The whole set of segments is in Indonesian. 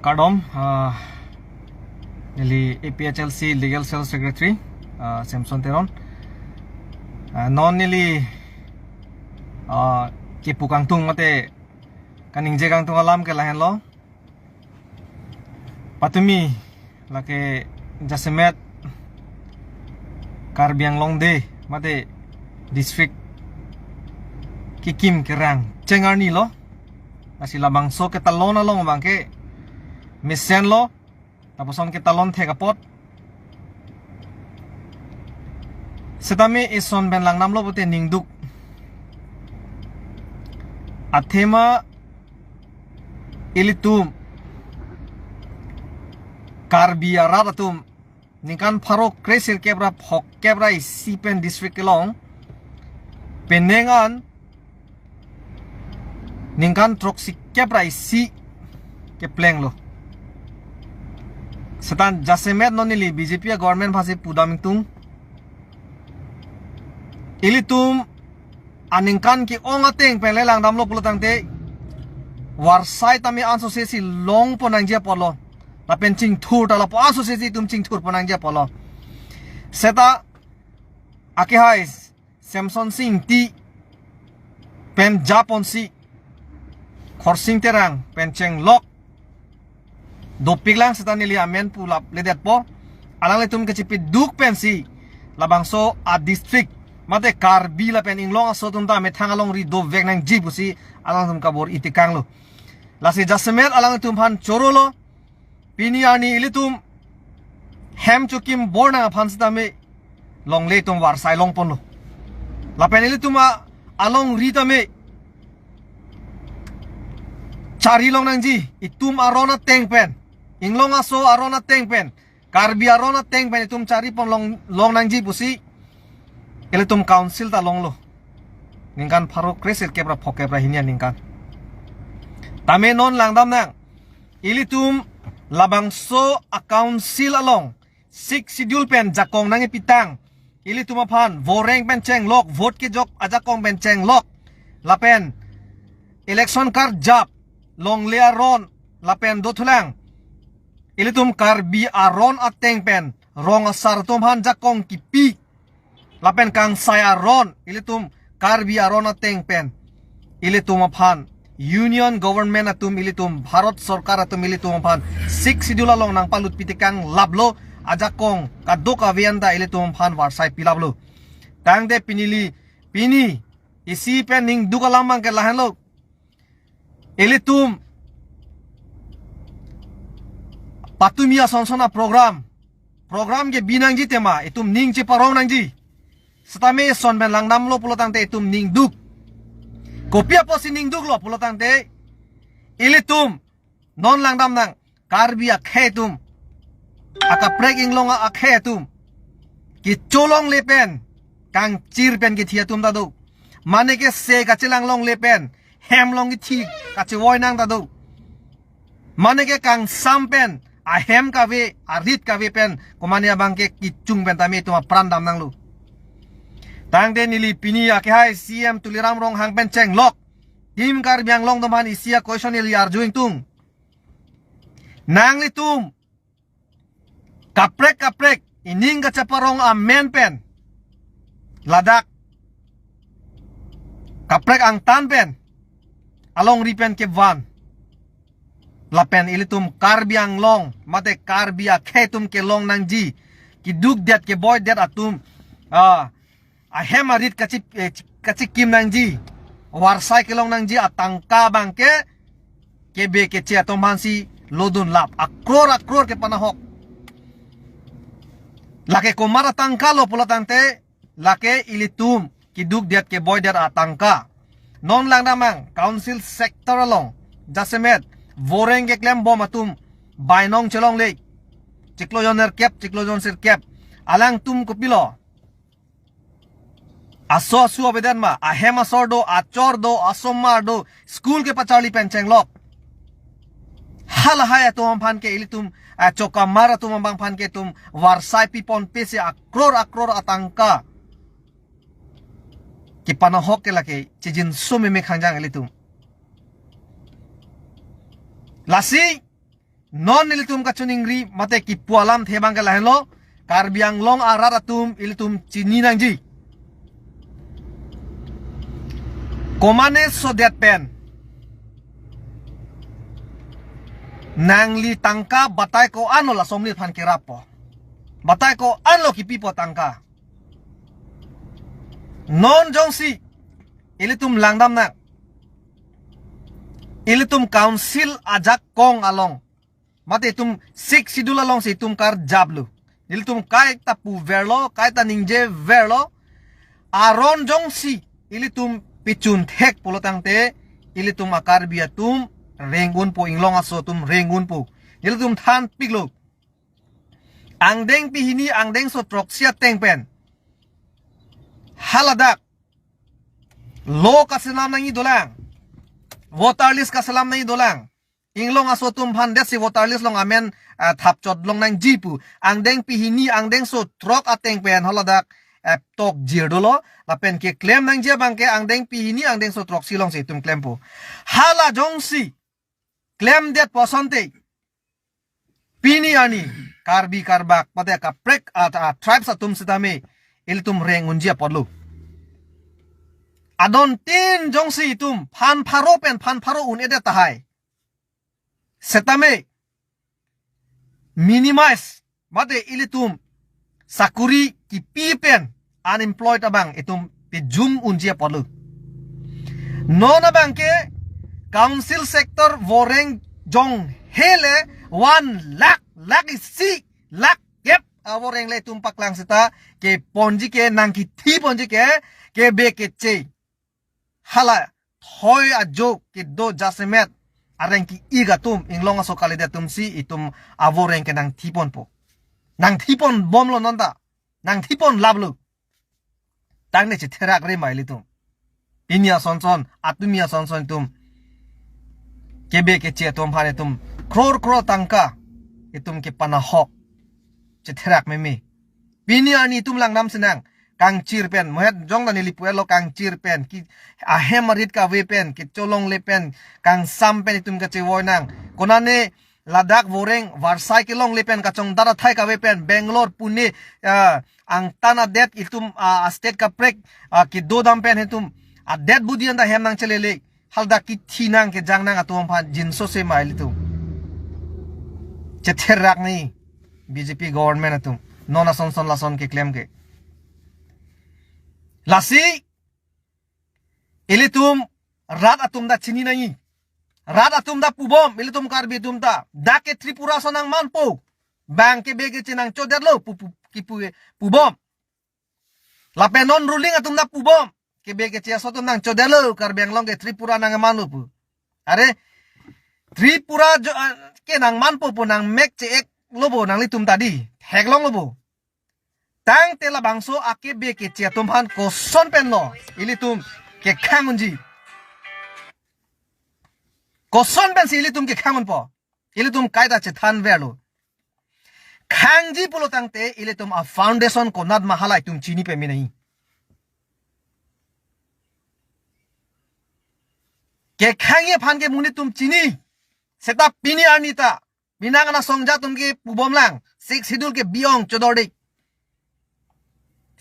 Kardom, nili APHLC Legal Cell Secretary, Samson Teron. Non nili kipukang tung mate kaning jegang tung alam ke lahen lo. Patumi lake Jasemet Karbiang Longde mate district Kikim Kerang Cengarni lo. Nasi labang so ke talon along bangke misen lo tapos on ke talon te kapot setame ison ben lang nam lo bote ningduk athema ilitum Karbia raratum ningkan paro kresil kebra phok kebra sipen district long penengan ningkan troksi kebra si kepleng lo setan Jasemet nonili BJP government phase pudaming tung ilitum aningkan ki ongateng pelelang damlo pulutang te warsai tami asosiasi long ponang je polo la pencing thur tala po asosiasi tum ching thur ponang je polo seta ake hai Samson Singh ti pen Japon si khorsing terang penceng lok dopik lang setan nili amen pulap ledet po alang letum kecipi duk pensi labangso a district mate Karbi la pen inglong aso tum ta me thangalong ri do vek nang jibusi alang tum kabor itikang lo lasi Jasemet alang tum phan choro lo pini ani ilitum hem chukim borna phan sita me long le tum war sai long pon lo la pen ilitum along rita me cari long nang ji itum arona teng pen inglong aso arona teng pen Karbi arona teng pen itum cari pon long nang ji busi ilitum council ta long lo ningkan pharo kresil kebra phok kebra hinya ningkan tame non langdam nang ilitum labangso a council along six schedule pen jakong nang pitang ilitum aphan voreng pen cheng lok vote ke jok ajakong pen cheng lok lapen election card jap long lea ron lapen dotulang ilitum Karbi aron ateng pen rong asar tum han jakong kipi lapen kang saya ron ilitum Karbi aron ateng pen ilitum aphan union government atum ilitum Bharat Sarkar atum ilitum aphan six schedule long nang palut pitikang lablo ajakong kadok avianda ilitum aphan warsai pilablo tangde pini isi pen ning dukalamang ke lahan lo ilitum patumia sonsona program ke binang ji tema itum ning ci parong nang ji setame son ben lang nam lo pulotang te itum ning duk kopia posi ning duk lo pulotang te ilitum non lang dam nang Karbi akhetum aka breaking long akhetum ki cholong lepen kang chir pen ki thiatum da do mane ke se ka chilang long lepen hem long ki thi ka chi woi nang da do mane ke kang sampen a hem ka ve a rit ka ve pen komania bangke ki chung pen tami tuma prandam nang lu tang de nili pini ake hai CM tuliram rong hang pen cheng lok tim Karbiang long domhan isia question il yar juing tung nang li tum kaprek ining ka chaparong a men pen ladak kaprek ang tan pen along ripen ke van lapen ilitum Karbiang long mate Karbi akhetum ke long nang ji ki duk det ke boy det atum a hemarit kachi kim nang ji warsai ke long nang ji atangka bangke kebe ke che atom hansi lodun lap akror ke panahok lake komara tangka lo pulatante lake ilitum ki duk det ke boy det atangka non lang damang council sector along Jasemet voreng ke klem bom atum bainong chelong le ciklojoner kep ciklojon sir kep alang tum kopilo aso abedan ma ahema sordo achor do asomar do school ke pachali penceng lok hal haya tum phan ke ilitum choka mara tum bang phan ke tum warsai pipon pese akror atangka ki panahok ke lake chijin sumi me khangjang ilitum lasi non ilitum kachuningri mate ki pualam thebang ke lahen lo Karbi Anglong arar atum ilitum chini nangji komane sodet pen nangli tangka batai ko ano la somli phan kirapo batai ko ano ki pipo tangka non jongsi ilitum langdam na ilitum council ajak kong along mate tum sik sidul along si tum kar jablu ilitum kai ta pu verlo kai ta ningje verlo aron jongsi ilitum pichun thek polotang te ilitum akar biatum rengun po inglong aso tum rengun po ilitum than piglo angdeng pihini angdeng so troksia tengpen haladak lo kaselam nangi dolang water list kaselam nangi dolang inglong aso tum phan desi water list long amen thap chot long nang jipu angdeng pihini angdeng so trok ateng pen haladak tok jirdolo lapen ke claim nang je bangke angdeng pihini angdeng so trok silong se tum claim po hala jongsi claim that posante pini ani karbi karbak pada ka prek tribes atum sitame ilitum reng unjia podlu adon tin jongsi tum phan pharo un ede tahai setame minimize mate ilitum sakuri ki pipen unemployed abang itum pijum unjia podlu non abang ke council sector voreng jong hele 1 lakh is si lakh gap voreng le tumpak lang sita ke ponji ke nangki thi ponji ke be ke che hala thoi ajo ke do jasemet areng ki iga tum inglong aso kalida tum si itum avoreng ke nang thi pon po nang thi pon bom lo nonda nang thi pon lablu tangne che therak re maili tum inia sonson atumia sonson tum kebe ke che tum phane tum crore tangka itum ke panahok che therak meme pini ani tum lang nam senang kang chirpen mohet jong dan lipuelo kang chirpen ki ahemarit ka wepen ki cholong lepen kang sampen itum ka che woinang konane ladak voreng varsai ke long lepen ka chong dara thai ka wepen bangalore pune ang tana det itum state ka prek ki do dam pen hitum det budian da hem nang chelele halda ki thinang ke jangnang atom phan jinso se maili tu chetherak ni BJP government atum nona sonson lason ke claim ke lasi ilitum rat atum da chini nai rat atum da pubom ilitum karbi tum da dake tripura sonang manpo bang ke bege chinang choderlo pubom lape non ruling atum da pubom ke bege chia sotum nang chodelo karbeng long ke tripura nang manu pu are tripura ke nang manpo pu nang mek che ek lobo nang litum tadi heglong lobo tang tela bangso ake bege chia tum phan ko son pen lo ilitum ke khangunji ko son pen si ilitum ke khangun po ilitum kaida che than velo khangji pulo tangte ilitum a foundation ko nad mahala tum chini pe mi nahi ke khange phan ke muni tum chini seta pini anita binangana songja tum ke pubomlang sik sidul ke biong chodordik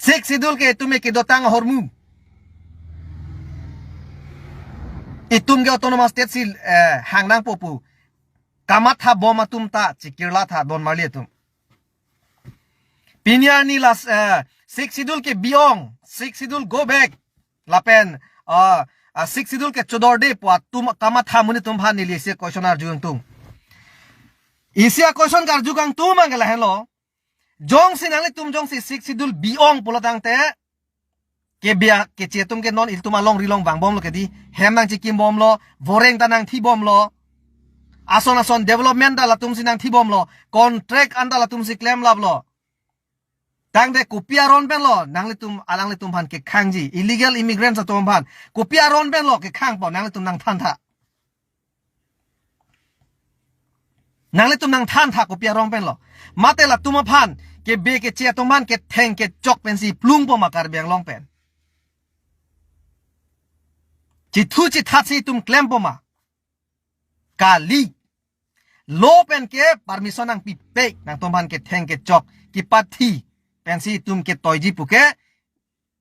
sik sidul ke tume ke dotang hormu itum ke autonomous state sil hangnang popu kamatha boma tum ta chikirla tha don marli tum pinyani las sik sidul ke biong sik sidul go back lapen sik sidul ke chodorde po tum kamatha muni tum bhan nili se questioner jung tum isia question kar jugang tum angela hello jong sinali tum jong si sik sidul biong polotang te ke bia ke chetum ke non iltum along rilong bang bom lo ke di hem nang chikim bom lo voreng tanang thi bom lo ason development da la tum sinang thi bom lo contract anda la tum si claim lab lo tang de kupia ron ben lo nang litum alang litum phan ke khangji illegal immigrants atom phan kupia ron ben lo ke khang po nang litum nang than tha nang litum nang than tha kupia ron ben lo mate la tum phan ke be ke che toman ke theng ke chok pen si plung po makar beng long pen chi thu chi that si tum claim po ma kali lo pen ke permission nang pipe nang tomban ke theng ke chok ki pathi pensi tum ke toyji puke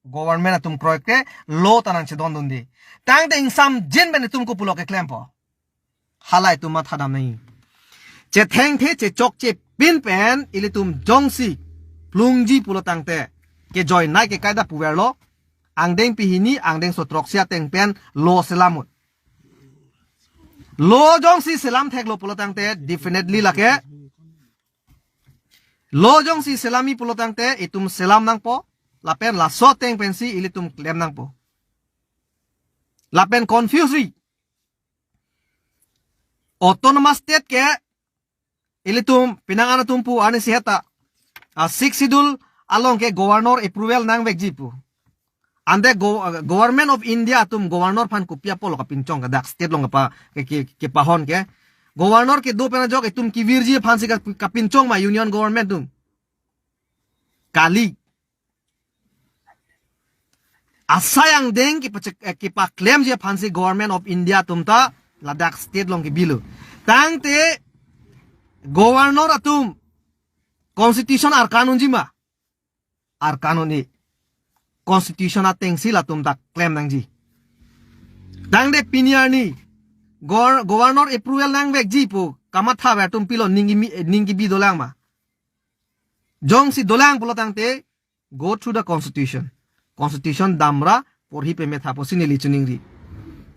government atum kroy ke lo tanang che don dundi tang de insam jin ben tum ko pulo ke claim po halai tum ma thadam nahi che theng the che chok che pin pen ili tum jongsi plungji pulo tang te ke joy nai ke kaida puwer lo angdeng pihini angdeng sotrok sia teng pen lo selamut lo jongsi selam thek lo pulo tang te definitely lake lo jongsi selami pulo tang te itum selam nang po lapen la so teng pensi ili tum claim nang po lapen confuse autonomous state ke ili tum pinangana tumpu ani sihata a 6 schedule along ke governor approval nang vekji pu ande government of India tum governor phan kupia polo ka pinchong ka dak state long pa ke pahon ke governor ke do pena jok tum ki virji phansi ka pinchong ma union government tum kali asayang deng ki pa claim je phansi government of India tum ta Ladakh state long ke bilu tangte governor atum constitution ar kanun jima ar kanuni constitution ateng sila tum tak claim nang ji dangde piniar ni governor approval nang vek ji pu kamatha wa tum pilo ningi bi dolang ma jong si dolang pulo tangte go through the constitution damra porhi pe metha posini lichuning ri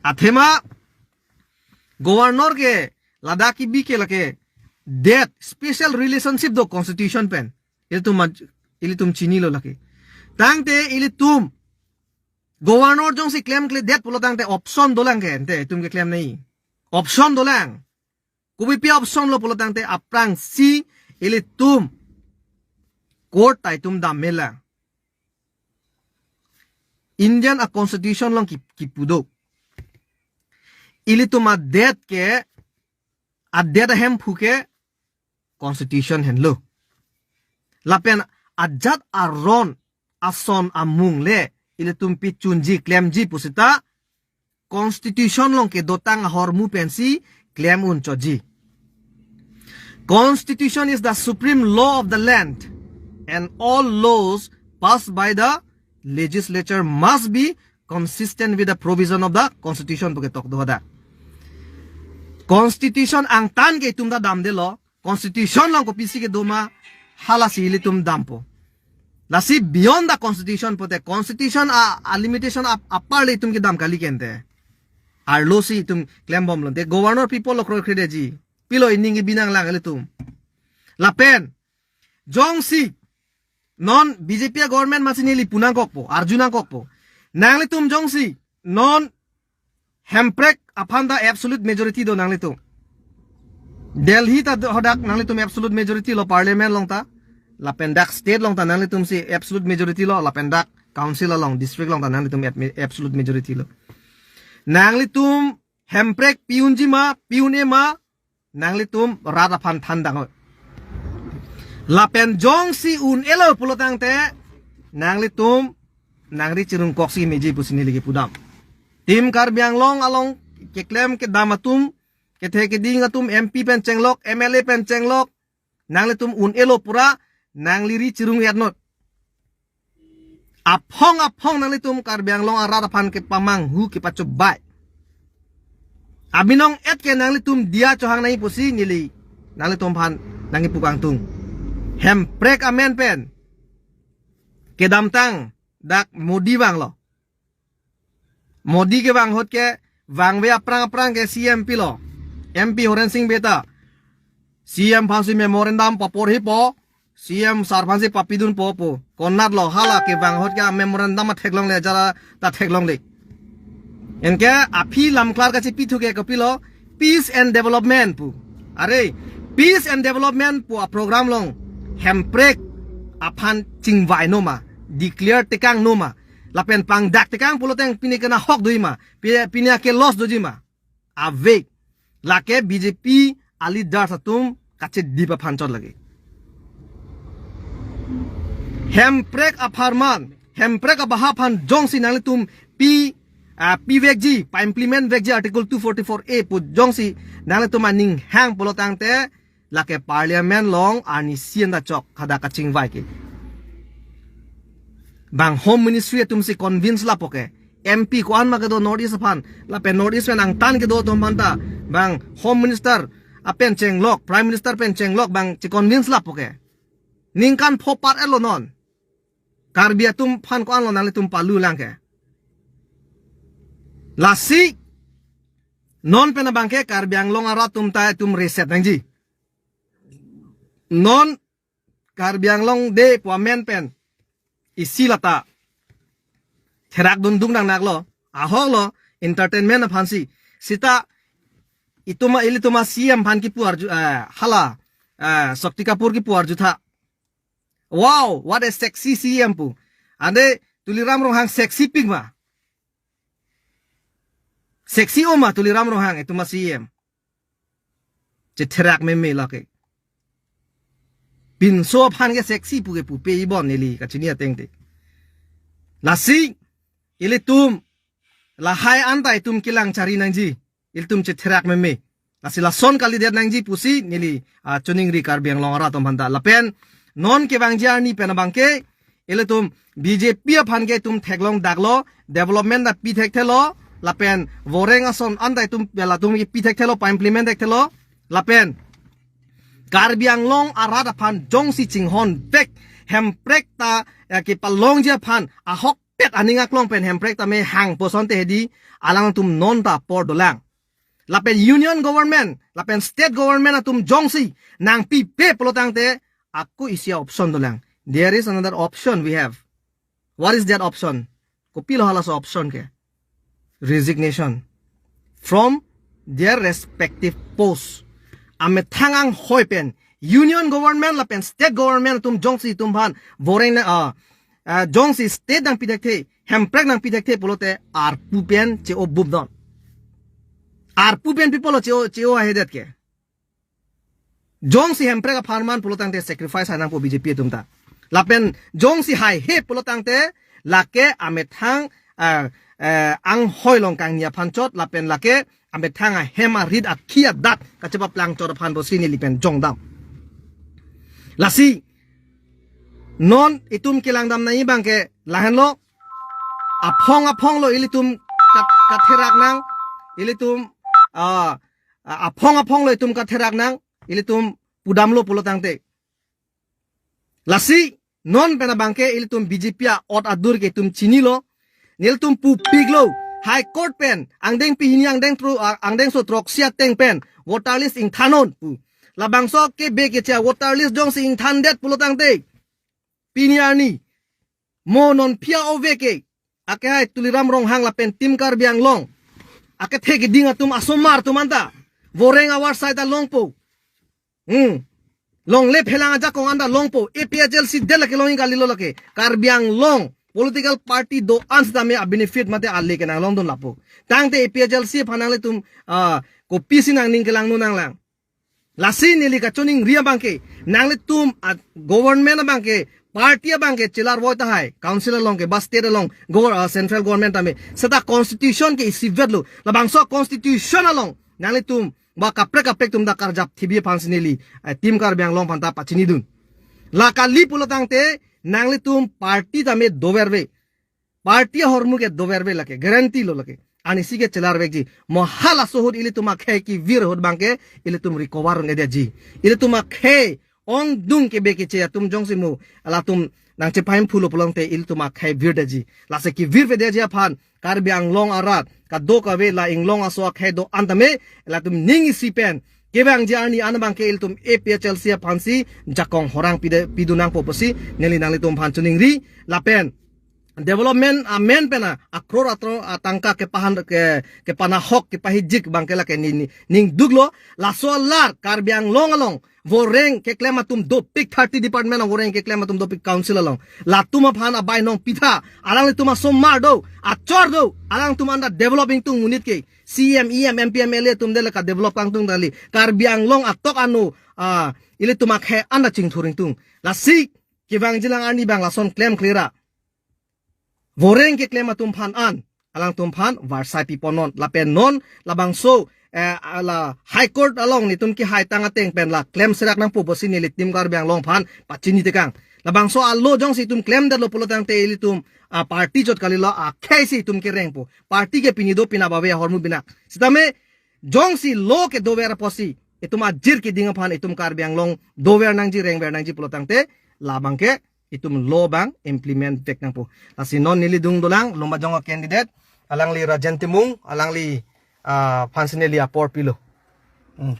athema governor ke ladaki bi ke lake that special relationship do constitution pen ili tum chini lo lake tangte ili tum governor jong si claim kle that pulo tangte option dolang ke ente tum ke claim nahi option dolang kubi pi option lo pulo tangte aprang si ili tum court tai tum dam mela Indian a constitution long ki pudo ili tum a that ke a that hem phuke constitution hen lo lapen ajat aron ason amung le ili tum pi chunji claim ji pusita constitution long ke dotang hormu pensi claim un choji constitution is the supreme law of the land and all laws passed by the legislature must be consistent with the provision of the constitution puke tok doda constitution ang tan ke tum da dam de lo constitution long ko pisi ke doma halasi ili tum dampo lasi beyond the constitution pote constitution a limitation upper le tum ke dam kali kente ar lo si tum claim bom lo de governor people lo kro krede ji pilo iningi binang lang le tum lapen jong si non BJP government masinili punang kokpo arjuna kokpo nangli tum jong si non hemprek apanda absolute majority do nangli tum Delhi ta hodak nangli tum absolute majority lo parliament long ta lapendak state long ta nangli tum si absolute majority lo lapendak council long district long ta nangli tum absolute majority lo nangli tum hemprek piunjima piunema nangli tum rata phan thandang lapen jong si un elo pulo tangte nangli tum nangri cirung koksi meji pusini lagi pudam tim karbiang long along ke claim ke damatum ke the ke ding atum MP pen cenglok MLA pen cenglok nangli tum un elo pura nangli ri cirung yatnot aphong nangli tum karbiang long arara phan ke pamang hu ke pacho bai abinong et ke nangli tum dia chohang nai pusi nili nangli tum phan nangi pukang tung hem prek amen pen ke damtang dak modi wang lo modi ke wang hot ke wang be aprang ke CM pilo MP Horen Singh beta CM phansi memorandum papor hi po CM sarphansi papidun po konat lo hala ke wang hot ke memorandum ma theklong le jara ta theklong le enke api lamklar ka chi pithu ke kapilo peace and development pu are peace and development pu a program long hemprek aphan chingwai no ma declare tekang no ma lapen pang dak tekang puloteng pinikana hok doima pinia ke loss dojima ave lake BJP ali dar satum kache dipa phanchot lagi hemprek apharman hemprek abaha phan jongsi nangli tum pi PVG pa implement veg article 244A pu jongsi nang tu maning hang polotang te lake parliament long ani sian da chok khada ka chingwai ki bang home ministry tum si convince la poke MP ko an ma do notice phan la pe notice pen ang tan ke do to manta bang home minister apen chenglok prime minister pen chenglok bang chi convince la poke ningkan phopat elo non karbia tum phan ko an lo nang le tum palu lang ke lasi non pena bangke karbiang long ara tum ta tum reset nangji non karbiang long de pamen pen isi lata therak dun dung nang nak lo ahong lo entertainment phansi sita ituma ilituma CM phan ki puar hala Shakti Kapoor ki puar jutha wow what a sexy CM pu ande tuliram rohang sexy pigma sexy oma tuliram rohang itu masih CM ceterak meme lake bin so phan ke sexy pu ke pu pe ibon neli ka chinia tengte lasi ile tum la hai antai tum kilang cari nangji il tum ceterak meme lasi la son kali der nangji pusi neli chuning ri karbiang longara tom handa lapen non ke bangja ni pena bangke ile tum BJP phan ke tum theklong daglo development da pi thek thelo lapen voreng ason andai tum bela tum ki pitek thelo pa implement ek thelo lapen karbiang long arada phan jong si chinghon bek hemprek ta ki palong je phan ahok pet aninga klong pen hemprek ta me hang poson te hedi alang tum non ta por dolang lapen union government lapen state government atum jong si nang pi pe polotang te aku isia option dolang there is another option we have what is that option kopilo halas option ke resignation from their respective posts. Ame thangang hoipen union government la pen state government tum jongsi tum phan voreng na jongsi state dang pidekte hemprek nang pidekte polote ar pupen che obubdon ar pupen people che o hedet ke jongsi hemprek farman polotang te sacrifice hanang po BJP tum ta la pen jongsi hai he polotang te lake ame thang ang hoilong kang nia phanchot lapen lake ambe thanga hema rid a khia dat ka chapa plang chor phan bo sini lipen jongdam lasi non itum kilang dam nai bangke lahan lo aphong lo ilitum katherak nang ilitum aphong lo itum katherak nang ilitum pudam lo pulotang te lasi non pena bangke ilitum BJP ot adur ke tum chini lo nil tum pu piglo high court pen angdeng pi hini angdeng so trok sia teng pen water list ing thanon pu labang so ke be ke cha water list jong si ing than det pulotang te piniani mo non pia ove ke ake hai tuliram rong hang la pen tim kar biang long ake theke dinga tum asomar tumanta voreng awar saida long po long le phelanga ja kong anda long po APHL si del ke long galilo lake kar biang long political party do ans dame a benefit mate alle ke nang long don lapo tangte APHL si phanang le tum ko pisi nang ning ke lang nu nang lang lasi nili ka choning ria bangke nang le tum government bangke party bangke chilar voita hai councilor long ke bas state long central government ame sata constitution ke isivetlo labang so constitution along nang le tum ba kaprek tum da karjap thibi phansineli tim kar biang long phanta pachini dun la kali pulotang te nangli tum party dame doberbe party hormu ke doberbe lake guarantee lo lake ani sige chelar vekji mohala sohur ili tuma khe ki vir hod bangke ili tum recover ngede ji ili tuma khe ong dung ke be ke che tum jongsi mu ala tum nang che paim phulo polong te ili tuma khe vir de ji la se ki vir ve de ji phan kar biang long arat ka do ka ve la ing long aso khe do andame la tum ning si pen kebang jani anabang ke iltum APHL sia phansi jakong horang pidunang poposi neli nang litum phanchuning ri lapen development amen pena akror atro atangka ke pahan ke panahok ke pahijik bangkela ke ning duglo la solar karbiang long along voreng ke klematum do pik 30 department voreng ke klematum do pik council along la tuma phan abai nong pitha alang le tuma somar do achor do alang tuma anda developing tung unit ke CM EM MPM LA tum de ka develop kang tung dali karbiang long atok anu ile tuma khe anda ching thuring tung la si kibang jilang ani bang la son claim cleara voreng ke claim atum phan an alang tumpan Varsai piponon lapen non labang so ala high court along ni tum ki high tanga teng pen la claim serak nang pu bosi ni litim kar bang long phan pachini tekang labang so allo jong si tum claim dar lo pulotang te ilitum party jot kalila khai si tum ki reng pu party ke pinido pinabawe hormu bina sitame jong si lo ke dover posi itum ajir ki dinga phan itum kar bang long dover nang ji reng ber nang ji pulotang te labang ke itum lo bang implement tek nang pu asinon nili dung dolang lomba jong candidate alang li rajan timung alang li fansineli apor pilo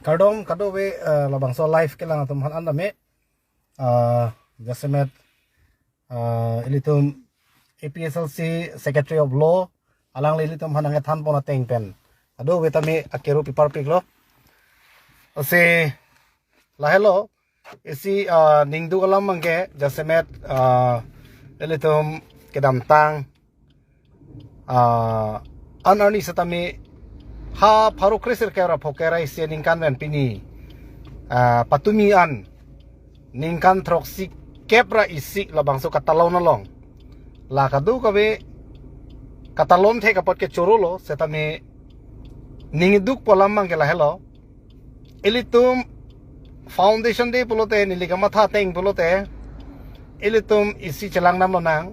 kardom kadowe labang so live ke lang atum han andame jasemet ilitum APSLC Secretary of Law alang li ilitum hanang than pona teng pen adowe tami akero pipar piklo ase lahelo isi ningdu alam mangke jasemet ilitum kedam tang anarni satami ha paru krisir kera pokera isi ningkan wen pini patumian ningkan troksi kepra isi labang so katalon nalong la kadu kabe katalon the kapot ke chorulo setami ningiduk polamang ke lahelo ilitum foundation de pulote niligama tha teng pulote ilitum isi chelang nam nang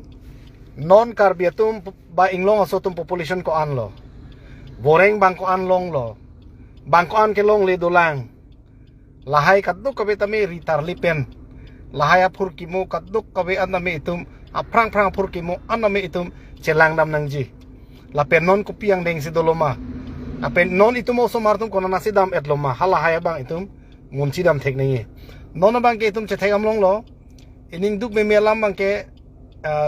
non karbiatum ba inglong asotum population ko anlo boreng bangko an long lo bangko an ke long le dolang lahai kaduk kabe tami ritar lipen lahai apur kimo kaduk kabe aname itum aprang prang apur kimo aname itum celang dam nangji lapen non kupiang deng si doloma apen non itum oso martum kona nasi dam etloma halahai bang itum ngunci dam tek nengi non bang ke itum cetek amlong lo ining duk me melam bang ke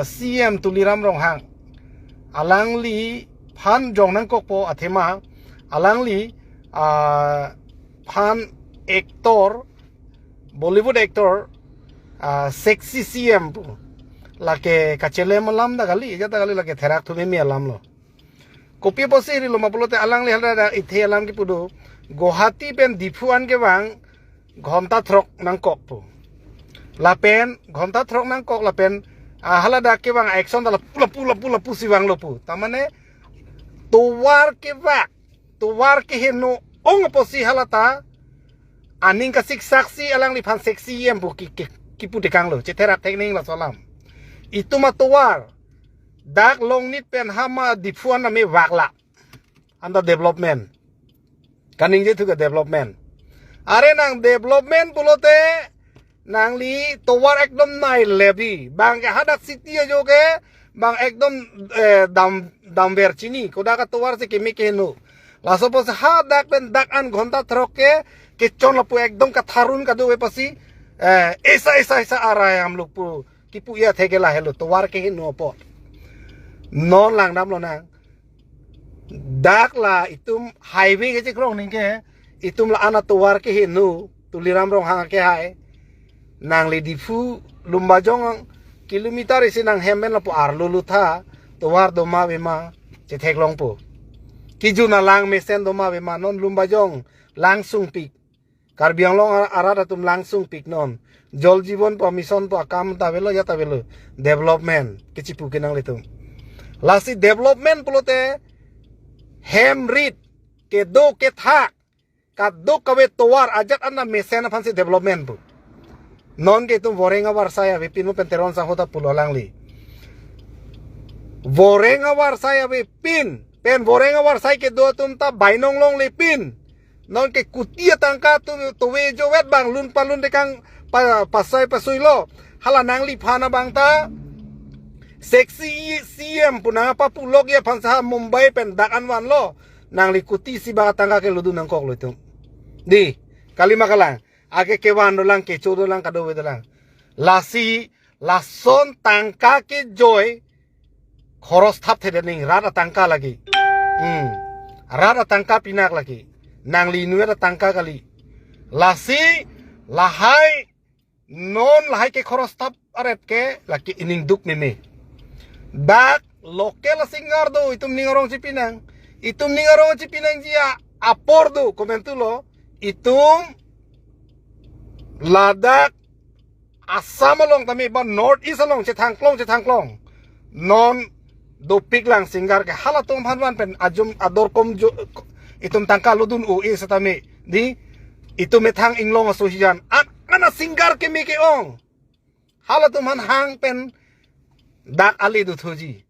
CM tuliram rong hang alang li pan jong nang kokpo athema alang li pan actor Bollywood actor sexy CM pu lake kachele malam da gali jata gali lake therak thume mi alam lo kopi posi ri lo mapulote alang li halda ithe alam ki pudu Guwahati pen dipuan ke bang ghonta throk nang kokpo lapen ghonta throk nang kok lapen halada ke bang action da pula si bang lo pu tamane tuwar ke henu ong posi halata aning ka saksi alang li pan seksi yem bu ki pu dekang lo ceterak tekning la salam itu ma tuwar dak long nit pen hama difuan na me wakla anda development kaning je tuga development are nang development pulote nang li tuwar ekdom nai lebi bang hadak city jo ke bang ekdom dam verchini koda ka tuwar se kemi kenu laso pos ha dak pen dak an ghonta troke ke chon lapu ekdom ka tharun ka do pasi esa ara हम लोग pu kipu ya thegela helo tuwar ke no po non lang dam lo nang dak la itum highway ke krong ning ke itum la ana tuwar ke henu tuliram rong hang ke hai nang le difu lumba jong kilometer isi nang hemen lapu arlulu tha tuwar doma bema che theklong pu kijuna lang mesen doma bema non lumba jong langsung pik karbiang long arada tum langsung pik non jol jibon po mission po kam tabelo ya tabelo development kecipu kenang letum lasi development pulote hem rit ke do ke tha ka do kawe tuwar ajat anna mesen phansi development pu non ke tum vorenga warsaya vipin mo penteron sa hota pulo langli vorenga warsaya vipin pen vorenga warsai ke do tum ta bainong long le pin non ke kutia tangka tu we jo wet bang lun palun dekang pasai pasui lo hala nangli phana bang ta seksi CM punang apa pulok ya phansa Mumbai pen dakan wan lo nangli kuti si ba tangka ke ludu nang kok lo itu di kalima kalang age ke wan lang ke chodo lang kado we lang lasi lason tangka ke joy khoros thap the ning rada tangka lagi rada tangka pinak lagi nangli nuera tangka kali lasi lahai non lahai ke khoros tap aret ke laki ining duk meme dak lokel singar do itum ningarong cipinang jia apor do komentulo itum ladak asam along tami ba north east along che thangklong non do pik lang singar ke halatum hanwan pen ajum ador kom jo itum tangka ludun u e satame di itu methang inglong asosian ana singar ke me ke ong halatum han hang pen dak ali du thoji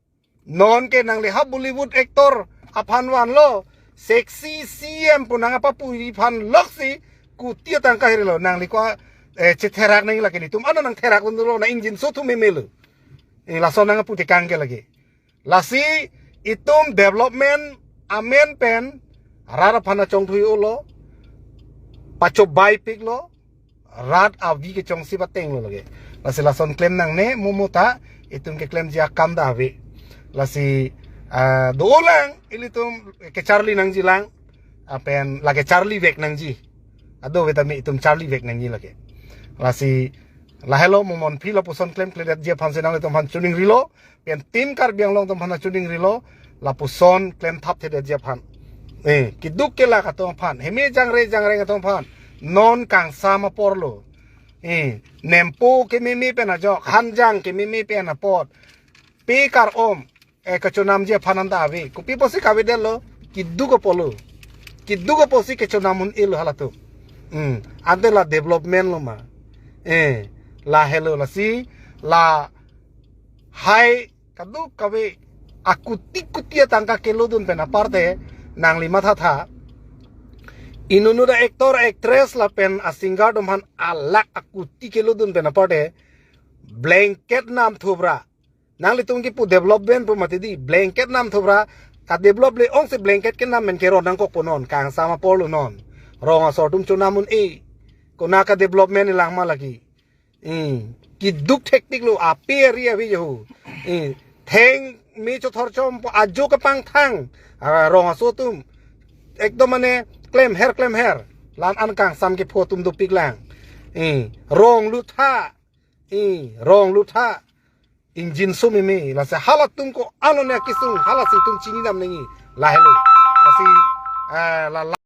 non ke nang le ha Bollywood actor aphanwan lo sexy CM punang apa puri phan loksi ku tia tangka hiri lo nang li kwa chetherak nang lagi ni tum ana nang therak lo na engine so tu me melu la so nang puti kangke lagi lasi itum development amen pen rara phana chong thui lo pacho bai pik lo rat avi ke chong si bateng lo lagi lasi lason claim nang ne mumuta itum ke claim jia kam da ave lasi dolang ilitum ke Charlie nang ji lang apen lagi Charlie vek nang ji ado vetami itum Charlie vek nang ji lagi lasi lahelo momon philo puson claim clear jia phanse nang itum han tuning rilo pen tim kar biang long tum han tuning rilo la puson claim thap the jia phan kiduk ke la ka tong phan heme jangre ka tong phan non kang sama porlo nempo ke mimi pe na jo hanjang ke mimi pe na pot pe kar om kachonam je phananda ave kupi posi kabe delo kiddu ko polo kiddu ko posi kachonamun il halatu ante la development lo ma la hello la si la hai kadu kabe akuti kutia tangka keludun pena parte nang lima tha inunuda actor actress la pen asingar domhan alak akuti keludun pena parte blanket nam thubra nang li tung ki pu development pu matidi blanket nam thubra ka develop le ong se blanket ke nam men ke ron nang ko ponon kang sama polo non ronga sortum chunamun kona ka development ilang malaki ki duk technique lo ape ria vi jo theng mi cho thor chom ajo ka pang thang ronga sotum ekdom mane claim hair lan an kang sam ke photum du piklang rong lutha engine so me la se halat tum ko ano ne kisung halat si tum chini nam nengi la hello la si la